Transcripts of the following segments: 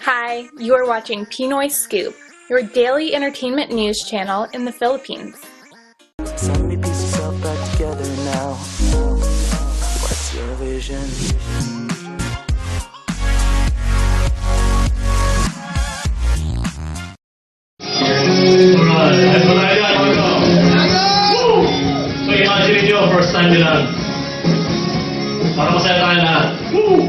Hi, you are watching Pinoy Scoop, your daily entertainment news channel in the Philippines. So many pieces all back together now. What's your vision? Alright, that's what I got. Woo! So imagine nyo, first time nila. Para masaya tayo lahat. Woo!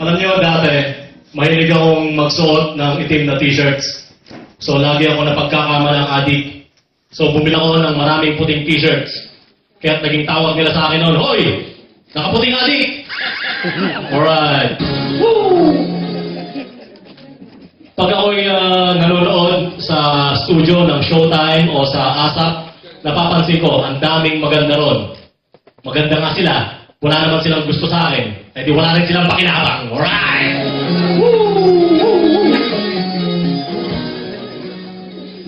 Alam nyo, dati, mahilig akong magsuot ng itim na t-shirts. So lagi ako napagkakamalang adik. So bumili ako ng maraming puting t-shirts. Kaya naging tawag nila sa akin noon, "Hoy! Nakaputing adik!" Alright. Woo! Pag ako'y nanonood sa studio ng Showtime o sa ASAP, napapansin ko, ang daming maganda ron. Maganda nga sila. Wala naman silang gusto sa akin. Eh di wala rin silang pakinabang. Alright!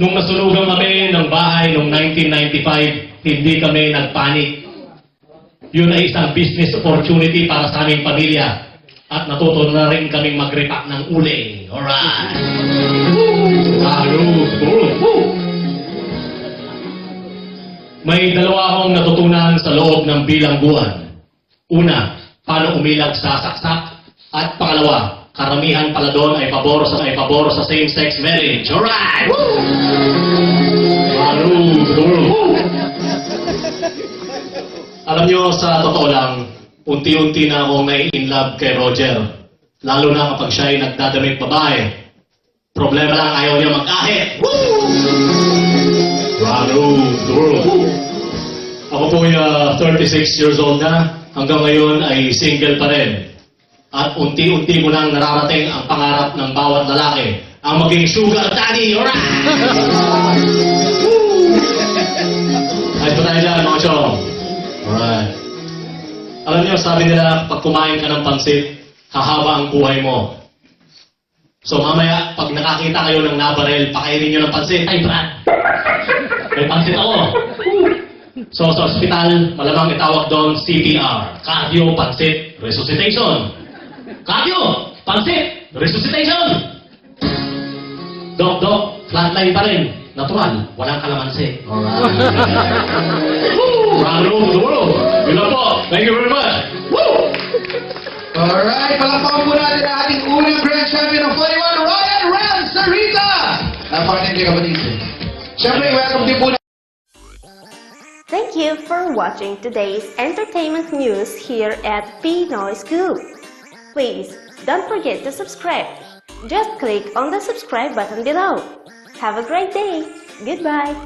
Nung nasunugan kami ng bahay noong 1995, hindi kami nagpanik. Yun ay isang business opportunity para sa aming pamilya. At natuto na rin kaming mag-repack ng uling. Alright! May dalawa akong natutunan sa loob ng bilangguan. Una, paano umilag sa saksak. At pangalawa, karamihan pala doon ay pabor sa same-sex marriage. Alright! Alam nyo, sa totoo lang, unti-unti na akong nai-inlove kay Roger. Lalo na kapag siya ay nagdadamit babae. Problema lang, ayaw niya mag-ahit. Ako po ay 36 years old na. Hanggang ngayon ay single pa rin. At unti-unti ko nang nararating ang pangarap ng bawat lalaki. Ang maging sugar daddy. Alright! Ay, patay lang, mga chong. Alright. Alam niyo, sabi nila, pag kumain ka ng pansit, hahaba ang buhay mo. So mamaya, pag nakakita kayo ng nabarel, pakainin niyo ng pansit. Ay, Brad! May pansit ako. So sa ospital, malamang itawag doon CPR. Cardio, pansit, resuscitation. Cardio, pansit, resuscitation. Dok, flatline pa rin. Natural, walang kalamansi. Alright. Round room, duro. Yun lang po. Thank you very much. Woo! Alright, palakpakan po natin ang ating unang Grand Champion of 41, Ryan Ram Sarita! Napanin kayo kapatid. Siyempre, welcome din po na. Thank you for watching today's entertainment news here at Pinoy Scoop. Please don't forget to subscribe. Just click on the subscribe button below. Have a great day. Goodbye.